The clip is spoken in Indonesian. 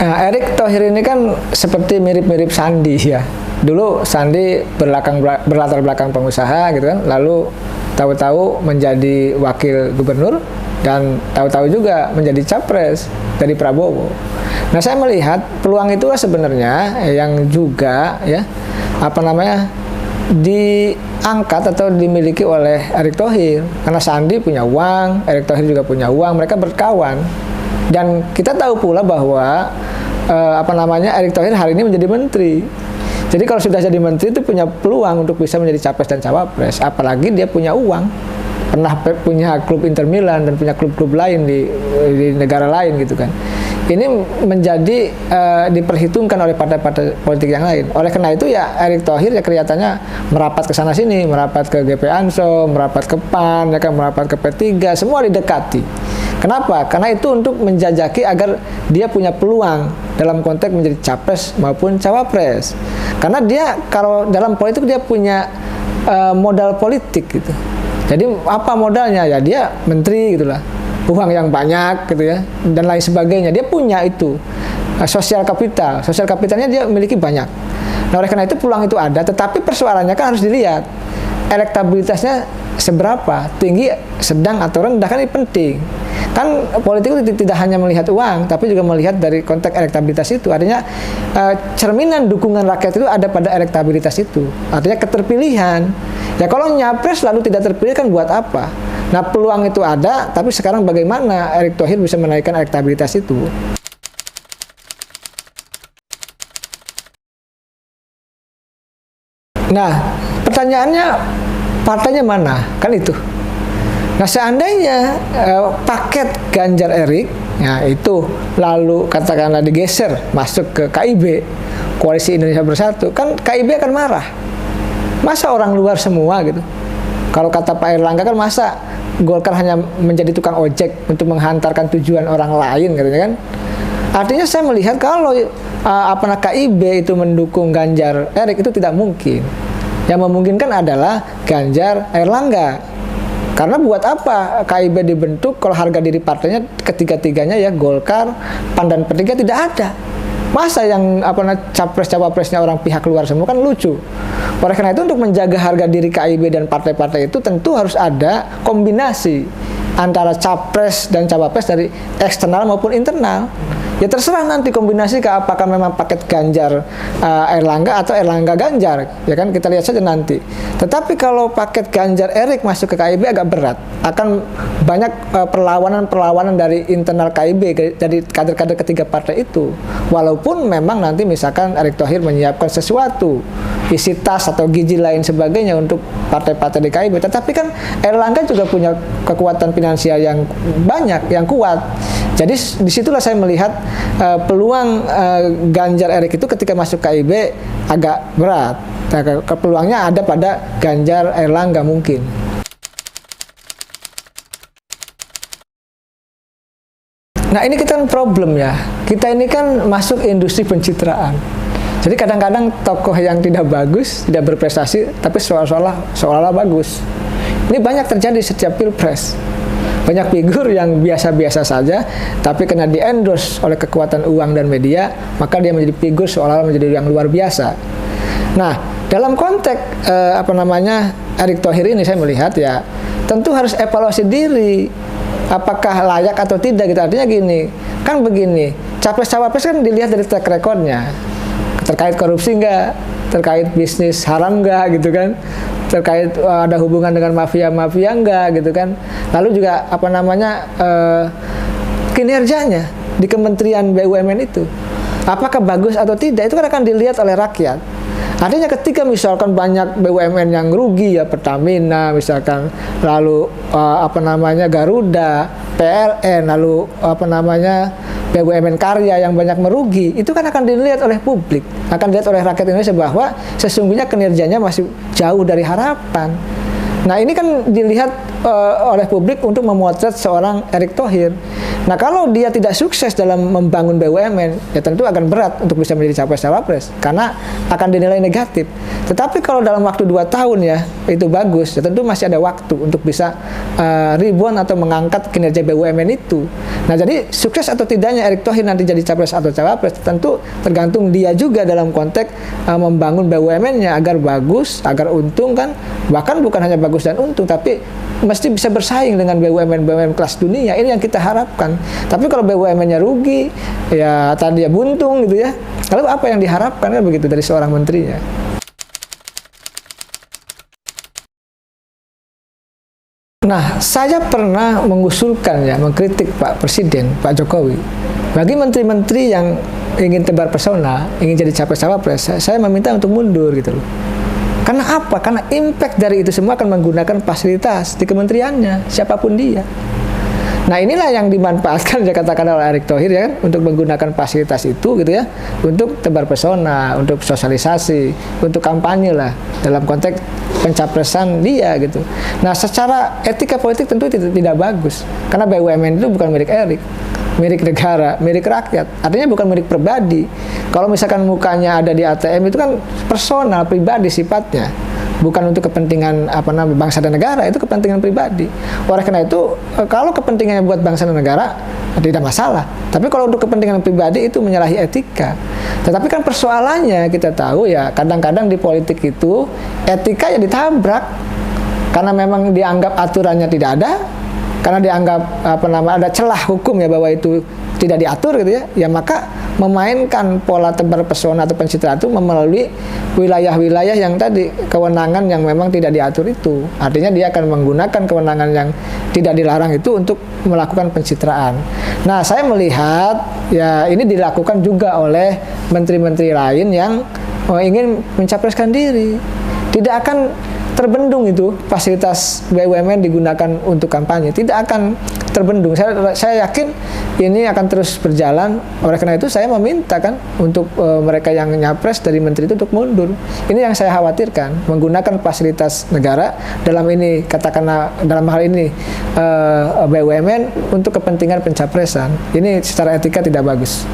Nah, Erick Thohir ini kan seperti mirip-mirip Sandi ya. Dulu Sandi berlatar belakang pengusaha gitu kan, lalu tahu-tahu menjadi wakil gubernur dan tahu-tahu juga menjadi capres dari Prabowo. Nah, saya melihat peluang itu sebenarnya yang juga ya diangkat atau dimiliki oleh Erick Thohir, karena Sandi punya uang, Erick Thohir juga punya uang, mereka berkawan. Dan kita tahu pula bahwa Erick Thohir hari ini menjadi menteri. Jadi kalau sudah jadi menteri itu punya peluang untuk bisa menjadi capres dan cawapres, apalagi dia punya uang, pernah punya klub Inter Milan dan punya klub-klub lain di negara lain gitu kan. Ini menjadi diperhitungkan oleh partai-partai politik yang lain. Oleh karena itu ya Erick Thohir ya kelihatannya merapat ke sana sini, merapat ke GP Ansor, merapat ke PAN, ya kan, merapat ke P3, semua didekati. Kenapa? Karena itu untuk menjajaki agar dia punya peluang dalam konteks menjadi capres maupun cawapres. Karena dia kalau dalam politik dia punya modal politik gitu. Jadi apa modalnya? Ya dia menteri gitulah. Uang yang banyak gitu ya dan lain sebagainya. Dia punya itu sosial kapital. Sosial kapitalnya dia miliki banyak. Nah, oleh karena itu peluang itu ada, tetapi persoalannya kan harus dilihat elektabilitasnya seberapa, tinggi, sedang atau rendah, kan ini penting. Kan politik itu tidak hanya melihat uang, tapi juga melihat dari konteks elektabilitas itu. Artinya cerminan dukungan rakyat itu ada pada elektabilitas itu. Artinya keterpilihan. Ya kalau nyapres lalu tidak terpilih kan buat apa? Nah, peluang itu ada, tapi sekarang bagaimana Erick Thohir bisa menaikkan elektabilitas itu? Nah, pertanyaannya partainya mana? Kan itu. Nah, seandainya paket Ganjar Erick, ya itu lalu katakanlah digeser masuk ke KIB, Koalisi Indonesia Bersatu, kan KIB akan marah. Masa orang luar semua gitu? Kalau kata Pak Erlangga kan masa Golkar hanya menjadi tukang ojek untuk menghantarkan tujuan orang lain katanya kan? Artinya saya melihat kalau KIB itu mendukung Ganjar Erick itu tidak mungkin. Yang memungkinkan adalah Ganjar Erlangga. Karena buat apa KIB dibentuk kalau harga diri partainya ketiga-tiganya ya Golkar, PAN dan P3 tidak ada. Masa yang capres-cawapresnya orang pihak luar semua, kan lucu. Oleh karena itu untuk menjaga harga diri KIB dan partai-partai itu tentu harus ada kombinasi antara capres dan cawapres dari eksternal maupun internal. Ya terserah nanti kombinasi apakah memang paket Ganjar Erlangga atau Erlangga Ganjar, ya kan kita lihat saja nanti. Tetapi kalau paket Ganjar Erick masuk ke KIB agak berat, akan banyak perlawanan dari internal KIB dari kader-kader ketiga partai itu. Walaupun memang nanti misalkan Erick Thohir menyiapkan sesuatu, isi tas atau gizi lain sebagainya untuk partai-partai di KIB, tetapi kan Erlangga juga punya kekuatan finansial yang banyak, yang kuat. Jadi disitulah saya melihat peluang Ganjar Erick itu ketika masuk KIB agak berat. Nah, peluangnya ada pada Ganjar Erlangga mungkin. Nah, ini kita kan problem ya. Kita ini kan masuk industri pencitraan. Jadi kadang-kadang tokoh yang tidak bagus, tidak berprestasi, tapi seolah-olah bagus. Ini banyak terjadi setiap pilpres. Banyak figur yang biasa-biasa saja, tapi karena di-endorse oleh kekuatan uang dan media, maka dia menjadi figur seolah-olah menjadi yang luar biasa. Nah, dalam konteks Erick Thohir ini saya melihat ya, tentu harus evaluasi diri, apakah layak atau tidak gitu. Artinya gini, kan begini, capres-cawapres kan dilihat dari track recordnya, terkait korupsi enggak, terkait bisnis haram enggak gitu kan, terkait ada hubungan dengan mafia-mafia enggak gitu kan. Lalu juga kinerjanya di Kementerian BUMN itu apakah bagus atau tidak, itu kan akan dilihat oleh rakyat. Artinya ketika misalkan banyak BUMN yang rugi ya, Pertamina misalkan, lalu Garuda, PLN, lalu BUMN Karya yang banyak merugi, itu kan akan dilihat oleh publik, akan dilihat oleh rakyat Indonesia bahwa sesungguhnya kinerjanya masih jauh dari harapan. Nah, ini kan dilihat oleh publik untuk memotret seorang Erick Thohir. Nah, kalau dia tidak sukses dalam membangun BUMN, ya tentu akan berat untuk bisa menjadi capres-cawapres karena akan dinilai negatif. Tetapi kalau dalam waktu 2 tahun ya, itu bagus, ya tentu masih ada waktu untuk bisa ribuan atau mengangkat kinerja BUMN itu. Nah, jadi sukses atau tidaknya Erick Thohir nanti jadi capres atau cawapres tentu tergantung dia juga dalam konteks membangun BUMN-nya agar bagus, agar untung kan, bahkan bukan hanya bagus dan untung, tapi mesti bisa bersaing dengan BUMN kelas dunia. Ini yang kita harapkan. Tapi kalau BUMN-nya rugi, ya tadi ya buntung gitu ya. Lalu apa yang diharapkan kan begitu dari seorang menterinya? Nah, saya pernah mengusulkan ya, mengkritik Pak Presiden, Pak Jokowi. Bagi menteri-menteri yang ingin tebar pesona, ingin jadi capres-cawapres, saya meminta untuk mundur gitu loh. Karena apa? Karena impact dari itu semua akan menggunakan fasilitas di kementeriannya, siapapun dia. Nah, inilah yang dimanfaatkan ya katakan oleh Erick Thohir ya kan, untuk menggunakan fasilitas itu gitu ya, untuk tebar pesona, untuk sosialisasi, untuk kampanye lah dalam konteks pencapresan dia gitu. Nah, secara etika politik tentu tidak bagus, karena BUMN itu bukan milik Erick, milik negara, milik rakyat. Artinya bukan milik pribadi. Kalau misalkan mukanya ada di ATM itu kan personal, pribadi sifatnya. Bukan untuk kepentingan bangsa dan negara, itu kepentingan pribadi. Oleh karena itu, kalau kepentingannya buat bangsa dan negara, tidak masalah. Tapi kalau untuk kepentingan pribadi itu menyalahi etika. Tetapi kan persoalannya kita tahu ya, kadang-kadang di politik itu etika ya ditabrak karena memang dianggap aturannya tidak ada, karena dianggap ada celah hukum ya bahwa itu tidak diatur gitu ya, ya maka memainkan pola tebar pesona atau pencitraan itu melalui wilayah-wilayah yang tadi kewenangan yang memang tidak diatur itu. Artinya dia akan menggunakan kewenangan yang tidak dilarang itu untuk melakukan pencitraan. Nah, saya melihat ya ini dilakukan juga oleh menteri-menteri lain yang ingin mencapreskan diri. Tidak akan terbendung itu fasilitas BUMN digunakan untuk kampanye, tidak akan terbendung. Saya yakin ini akan terus berjalan. Oleh karena itu saya meminta kan untuk mereka yang nyapres dari menteri itu untuk mundur. Ini yang saya khawatirkan, menggunakan fasilitas negara dalam ini katakanlah dalam hal ini BUMN untuk kepentingan pencapresan. Ini secara etika tidak bagus.